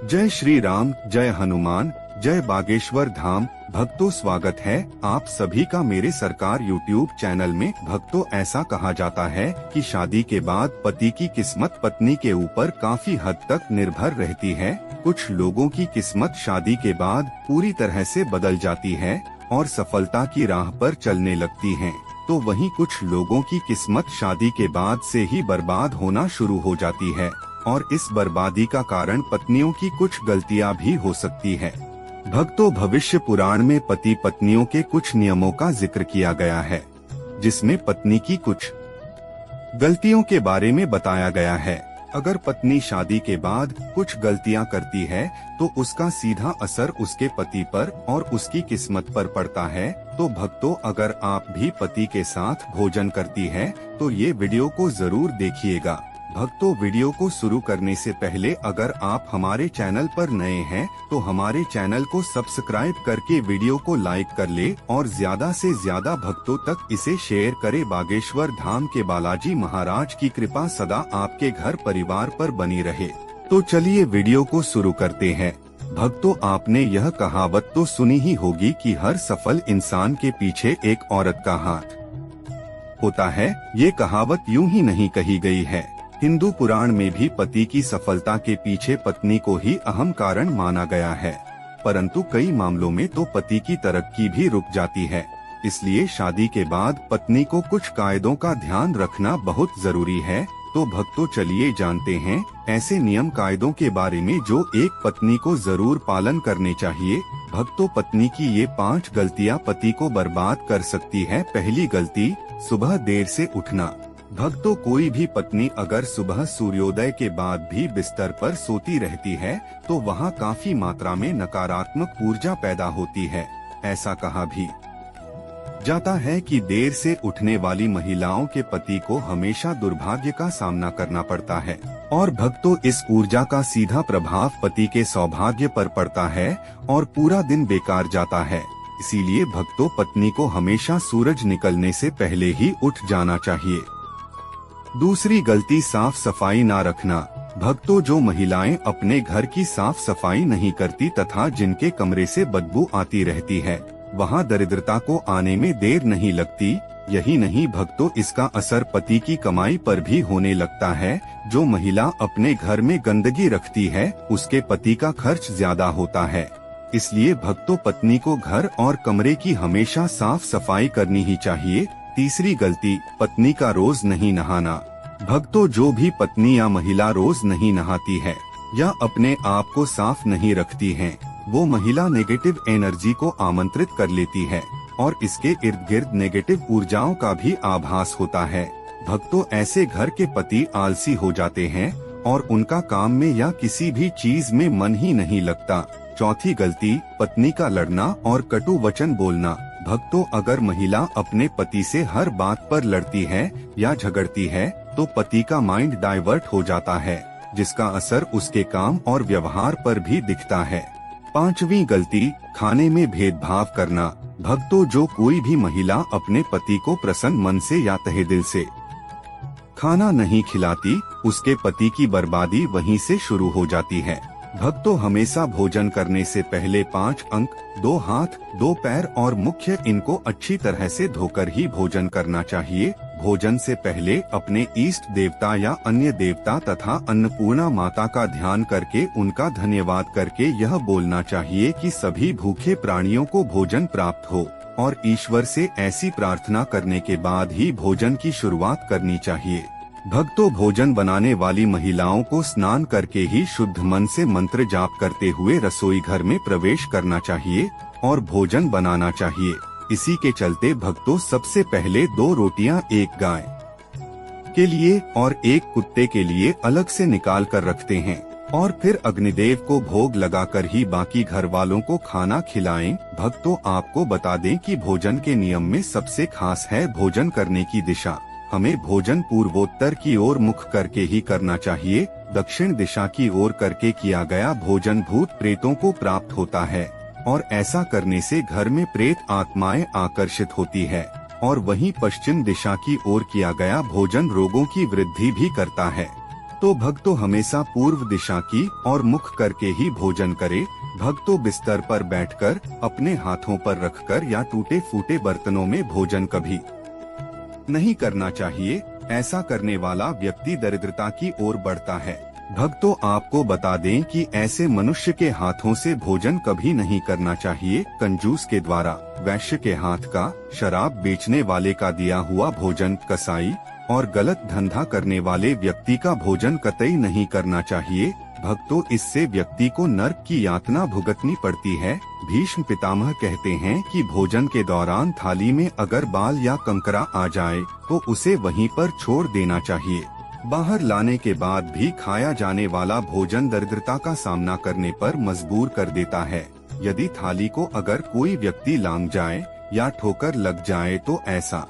जय श्री राम, जय हनुमान, जय बागेश्वर धाम। भक्तों, स्वागत है आप सभी का मेरे सरकार YouTube चैनल में। भक्तों, ऐसा कहा जाता है कि शादी के बाद पति की किस्मत पत्नी के ऊपर काफी हद तक निर्भर रहती है। कुछ लोगों की किस्मत शादी के बाद पूरी तरह से बदल जाती है और सफलता की राह पर चलने लगती है, तो वहीं कुछ लोगों की किस्मत शादी के बाद से ही बर्बाद होना शुरू हो जाती है और इस बर्बादी का कारण पत्नियों की कुछ गलतियां भी हो सकती है। भक्तों, भविष्य पुराण में पति पत्नियों के कुछ नियमों का जिक्र किया गया है, जिसमें पत्नी की कुछ गलतियों के बारे में बताया गया है। अगर पत्नी शादी के बाद कुछ गलतियां करती है तो उसका सीधा असर उसके पति पर और उसकी किस्मत पर पड़ता है। तो भक्तों, अगर आप भी पति के साथ भोजन करती है तो ये वीडियो को जरूर देखिएगा। भक्तों, वीडियो को शुरू करने से पहले अगर आप हमारे चैनल पर नए हैं तो हमारे चैनल को सब्सक्राइब करके वीडियो को लाइक कर ले और ज्यादा से ज्यादा भक्तों तक इसे शेयर करें। बागेश्वर धाम के बालाजी महाराज की कृपा सदा आपके घर परिवार पर बनी रहे। तो चलिए वीडियो को शुरू करते हैं। भक्तों, आपने यह कहावत तो सुनी ही होगी कि हर सफल इंसान के पीछे एक औरत का हाथ होता है। ये कहावत यूं ही नहीं कही गई है। हिंदू पुराण में भी पति की सफलता के पीछे पत्नी को ही अहम कारण माना गया है, परंतु कई मामलों में तो पति की तरक्की भी रुक जाती है। इसलिए शादी के बाद पत्नी को कुछ कायदों का ध्यान रखना बहुत जरूरी है। तो भक्तों, चलिए जानते हैं ऐसे नियम कायदों के बारे में जो एक पत्नी को जरूर पालन करने चाहिए। भक्तों, पत्नी की ये 5 गलतियां पति को बर्बाद कर सकती है। पहली गलती, सुबह देर से उठना। भक्तों, कोई भी पत्नी अगर सुबह सूर्योदय के बाद भी बिस्तर पर सोती रहती है तो वहाँ काफी मात्रा में नकारात्मक ऊर्जा पैदा होती है। ऐसा कहा भी जाता है कि देर से उठने वाली महिलाओं के पति को हमेशा दुर्भाग्य का सामना करना पड़ता है और भक्तों, इस ऊर्जा का सीधा प्रभाव पति के सौभाग्य पर पड़ता है और पूरा दिन बेकार जाता है। इसीलिए भक्तों, पत्नी को हमेशा सूरज निकलने से पहले ही उठ जाना चाहिए। दूसरी गलती, साफ सफाई ना रखना। भक्तों, जो महिलाएं अपने घर की साफ सफाई नहीं करती तथा जिनके कमरे से बदबू आती रहती है, वहां दरिद्रता को आने में देर नहीं लगती। यही नहीं भक्तों, इसका असर पति की कमाई पर भी होने लगता है। जो महिला अपने घर में गंदगी रखती है उसके पति का खर्च ज्यादा होता है। इसलिए भक्तों, पत्नी को घर और कमरे की हमेशा साफ सफाई करनी ही चाहिए। तीसरी गलती, पत्नी का रोज नहीं नहाना। भक्तों, जो भी पत्नी या महिला रोज नहीं नहाती है या अपने आप को साफ नहीं रखती है, वो महिला नेगेटिव एनर्जी को आमंत्रित कर लेती है और इसके इर्द गिर्द नेगेटिव ऊर्जाओं का भी आभास होता है। भक्तों, ऐसे घर के पति आलसी हो जाते हैं और उनका काम में या किसी भी चीज में मन ही नहीं लगता। चौथी गलती, पत्नी का लड़ना और कटु वचन बोलना। भक्तों, अगर महिला अपने पति से हर बात पर लड़ती है या झगड़ती है तो पति का माइंड डाइवर्ट हो जाता है, जिसका असर उसके काम और व्यवहार पर भी दिखता है। पांचवी गलती, खाने में भेदभाव करना। भक्तों, जो कोई भी महिला अपने पति को प्रसन्न मन से या तहे दिल से खाना नहीं खिलाती, उसके पति की बर्बादी वहीं से शुरू हो जाती है। भक्तों, हमेशा भोजन करने से पहले 5 अंक, 2 हाथ, 2 पैर और मुख्य इनको अच्छी तरह से धोकर ही भोजन करना चाहिए। भोजन से पहले अपने इष्ट देवता या अन्य देवता तथा अन्नपूर्णा माता का ध्यान करके उनका धन्यवाद करके यह बोलना चाहिए कि सभी भूखे प्राणियों को भोजन प्राप्त हो और ईश्वर से ऐसी प्रार्थना करने के बाद ही भोजन की शुरुआत करनी चाहिए। भक्तों, भोजन बनाने वाली महिलाओं को स्नान करके ही शुद्ध मन से मंत्र जाप करते हुए रसोई घर में प्रवेश करना चाहिए और भोजन बनाना चाहिए। इसी के चलते भक्तों, सबसे पहले 2 रोटियां एक गाय के लिए और एक कुत्ते के लिए अलग से निकाल कर रखते हैं और फिर अग्निदेव को भोग लगाकर ही बाकी घर वालों को खाना खिलाएं। भक्तों, आपको बता दें कि भोजन के नियम में सबसे खास है भोजन करने की दिशा। हमें भोजन पूर्वोत्तर की ओर मुख करके ही करना चाहिए। दक्षिण दिशा की ओर करके किया गया भोजन भूत प्रेतों को प्राप्त होता है और ऐसा करने से घर में प्रेत आत्माएं आकर्षित होती है और वहीं पश्चिम दिशा की ओर किया गया भोजन रोगों की वृद्धि भी करता है। तो भक्तों हमेशा पूर्व दिशा की और मुख करके ही भोजन करे। भक्तों बिस्तर पर बैठकर अपने हाथों पर रखकर या टूटे फूटे बर्तनों में भोजन कभी नहीं करना चाहिए। ऐसा करने वाला व्यक्ति दरिद्रता की ओर बढ़ता है। भक्तों आपको बता दें कि ऐसे मनुष्य के हाथों से भोजन कभी नहीं करना चाहिए। कंजूस के द्वारा, वैश्य के हाथ का, शराब बेचने वाले का दिया हुआ भोजन, कसाई और गलत धंधा करने वाले व्यक्ति का भोजन कतई नहीं करना चाहिए। भक्तों इससे व्यक्ति को नरक की यातना भुगतनी पड़ती है। भीष्म पितामह कहते हैं कि भोजन के दौरान थाली में अगर बाल या कंकरा आ जाए तो उसे वहीं पर छोड़ देना चाहिए। बाहर लाने के बाद भी खाया जाने वाला भोजन दरिद्रता का सामना करने पर मजबूर कर देता है। यदि थाली को अगर कोई व्यक्ति लांघ जाए या ठोकर लग जाए तो ऐसा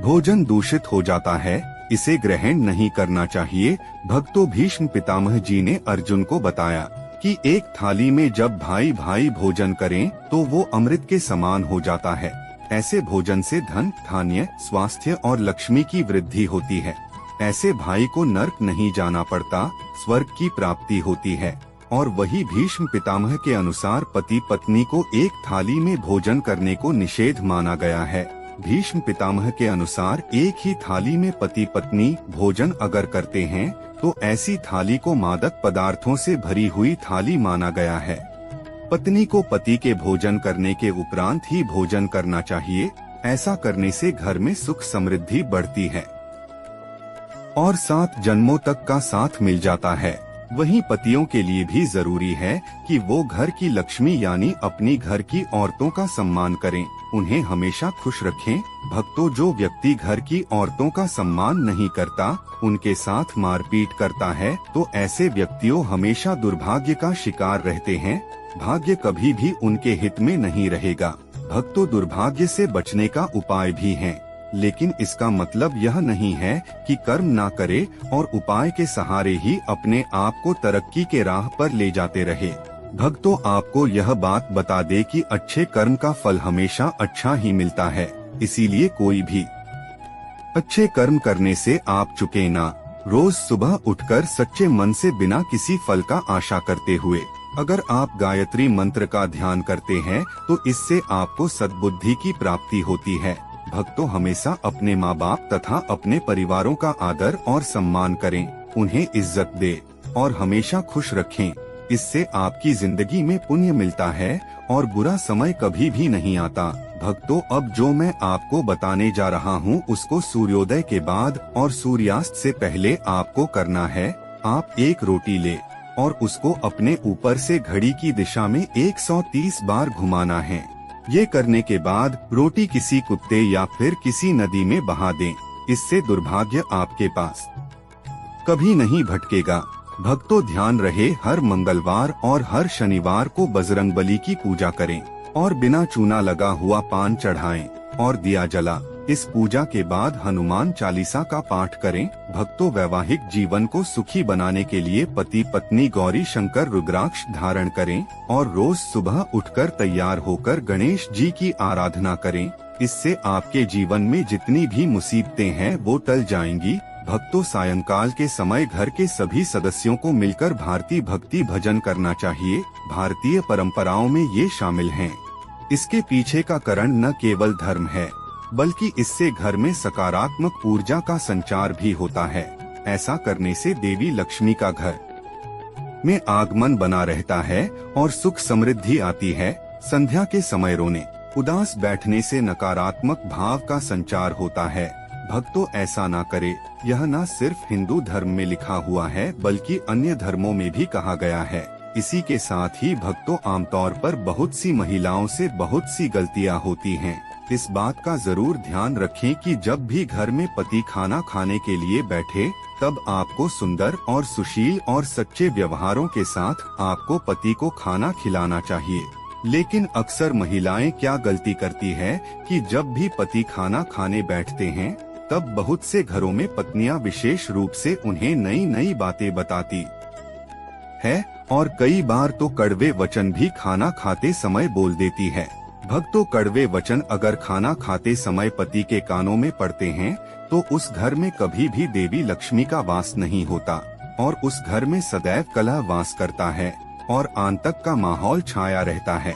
भोजन दूषित हो जाता है, इसे ग्रहण नहीं करना चाहिए। भक्तों भीष्म पितामह जी ने अर्जुन को बताया कि एक थाली में जब भाई भाई भोजन करें तो वो अमृत के समान हो जाता है। ऐसे भोजन से धन, धान्य, स्वास्थ्य और लक्ष्मी की वृद्धि होती है। ऐसे भाई को नरक नहीं जाना पड़ता, स्वर्ग की प्राप्ति होती है। और वही भीष्म पितामह के अनुसार पति पत्नी को एक थाली में भोजन करने को निषेध माना गया है। भीष्म पितामह के अनुसार एक ही थाली में पति पत्नी भोजन अगर करते हैं तो ऐसी थाली को मादक पदार्थों से भरी हुई थाली माना गया है। पत्नी को पति के भोजन करने के उपरांत ही भोजन करना चाहिए। ऐसा करने से घर में सुख समृद्धि बढ़ती है और 7 जन्मों तक का साथ मिल जाता है। वहीं पतियों के लिए भी जरूरी है कि वो घर की लक्ष्मी यानी अपनी घर की औरतों का सम्मान करें, उन्हें हमेशा खुश रखें। भक्तों जो व्यक्ति घर की औरतों का सम्मान नहीं करता, उनके साथ मारपीट करता है तो ऐसे व्यक्तियों हमेशा दुर्भाग्य का शिकार रहते हैं। भाग्य कभी भी उनके हित में नहीं रहेगा। भक्तों दुर्भाग्य से बचने का उपाय भी है, लेकिन इसका मतलब यह नहीं है कि कर्म ना करे और उपाय के सहारे ही अपने आप को तरक्की के राह पर ले जाते रहे। भक्तों आपको यह बात बता दे कि अच्छे कर्म का फल हमेशा अच्छा ही मिलता है, इसीलिए कोई भी अच्छे कर्म करने से आप चुके ना। रोज सुबह उठकर सच्चे मन से बिना किसी फल का आशा करते हुए अगर आप गायत्री मंत्र का ध्यान करते हैं तो इससे आपको सद्बुद्धि की प्राप्ति होती है। भक्तों हमेशा अपने माँ बाप तथा अपने परिवारों का आदर और सम्मान करें, उन्हें इज्जत दे और हमेशा खुश रखें। इससे आपकी जिंदगी में पुण्य मिलता है और बुरा समय कभी भी नहीं आता। भक्तों अब जो मैं आपको बताने जा रहा हूँ उसको सूर्योदय के बाद और सूर्यास्त से पहले आपको करना है। आप एक रोटी ले और उसको अपने ऊपर से घड़ी की दिशा में 130 बार घुमाना है। ये करने के बाद रोटी किसी कुत्ते या फिर किसी नदी में बहा दें। इससे दुर्भाग्य आपके पास कभी नहीं भटकेगा। भक्तों ध्यान रहे हर मंगलवार और हर शनिवार को बजरंगबली की पूजा करें और बिना चूना लगा हुआ पान चढ़ाएं और दिया जला। इस पूजा के बाद हनुमान चालीसा का पाठ करें। भक्तों वैवाहिक जीवन को सुखी बनाने के लिए पति पत्नी गौरी शंकर रुद्राक्ष धारण करें और रोज सुबह उठकर तैयार होकर गणेश जी की आराधना करें। इससे आपके जीवन में जितनी भी मुसीबतें हैं वो टल जाएंगी। भक्तों सायंकाल के समय घर के सभी सदस्यों को मिलकर भारतीय भक्ति भजन करना चाहिए। भारतीय परंपराओं में ये शामिल हैं। इसके पीछे का कारण न केवल धर्म है बल्कि इससे घर में सकारात्मक ऊर्जा का संचार भी होता है। ऐसा करने से देवी लक्ष्मी का घर में आगमन बना रहता है और सुख समृद्धि आती है। संध्या के समय रोने उदास बैठने से नकारात्मक भाव का संचार होता है। भक्तों ऐसा ना करे। यह न सिर्फ हिंदू धर्म में लिखा हुआ है बल्कि अन्य धर्मों में भी कहा गया है। इसी के साथ ही भक्तों आमतौर पर बहुत सी महिलाओं से बहुत सी गलतियां होती हैं। इस बात का जरूर ध्यान रखें कि जब भी घर में पति खाना खाने के लिए बैठे तब आपको सुंदर और सुशील और सच्चे व्यवहारों के साथ आपको पति को खाना खिलाना चाहिए। लेकिन अक्सर महिलाएं क्या गलती करती है कि जब भी पति खाना खाने बैठते हैं तब बहुत से घरों में पत्नियां विशेष रूप से उन्हें नई नई बातें बताती है और कई बार तो कड़वे वचन भी खाना खाते समय बोल देती है। भक्तों, कड़वे वचन अगर खाना खाते समय पति के कानों में पड़ते हैं तो उस घर में कभी भी देवी लक्ष्मी का वास नहीं होता और उस घर में सदैव कलह वास करता है और आतंक का माहौल छाया रहता है।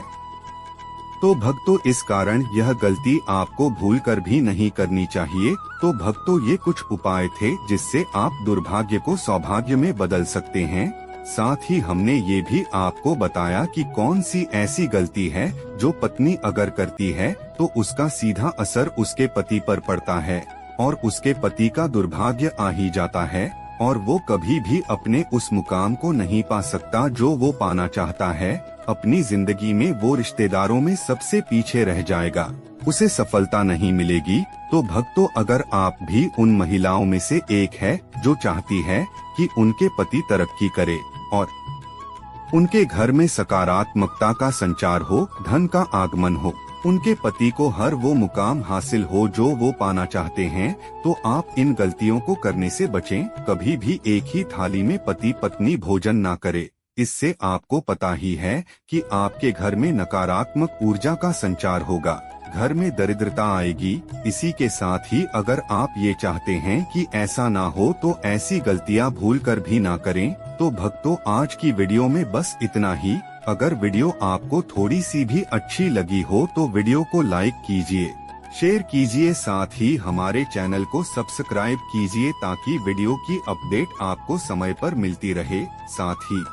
तो भक्तों, इस कारण यह गलती आपको भूलकर भी नहीं करनी चाहिए। तो भक्तों, ये कुछ उपाय थे जिससे आप दुर्भाग्य को सौभाग्य में बदल सकते हैं। साथ ही हमने ये भी आपको बताया कि कौन सी ऐसी गलती है जो पत्नी अगर करती है तो उसका सीधा असर उसके पति पर पड़ता है और उसके पति का दुर्भाग्य आ ही जाता है और वो कभी भी अपने उस मुकाम को नहीं पा सकता जो वो पाना चाहता है। अपनी जिंदगी में वो रिश्तेदारों में सबसे पीछे रह जाएगा, उसे सफलता नहीं मिलेगी। तो भक्तों, अगर आप भी उन महिलाओं में से एक है जो चाहती है कि उनके पति तरक्की करे और उनके घर में सकारात्मकता का संचार हो, धन का आगमन हो, उनके पति को हर वो मुकाम हासिल हो जो वो पाना चाहते हैं, तो आप इन गलतियों को करने से बचें। कभी भी एक ही थाली में पति पत्नी भोजन ना करे। इससे आपको पता ही है कि आपके घर में नकारात्मक ऊर्जा का संचार होगा, घर में दरिद्रता आएगी। इसी के साथ ही अगर आप ये चाहते हैं कि ऐसा ना हो तो ऐसी गलतियां भूलकर भी ना करें। तो भक्तों, आज की वीडियो में बस इतना ही। अगर वीडियो आपको थोड़ी सी भी अच्छी लगी हो तो वीडियो को लाइक कीजिए, शेयर कीजिए, साथ ही हमारे चैनल को सब्सक्राइब कीजिए ताकि वीडियो की अपडेट आपको समय पर मिलती रहे। साथ ही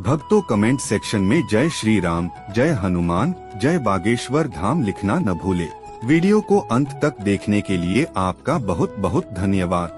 भक्तों, कमेंट सेक्शन में जय श्री राम, जय हनुमान, जय बागेश्वर धाम लिखना न भूले। वीडियो को अंत तक देखने के लिए आपका बहुत बहुत धन्यवाद।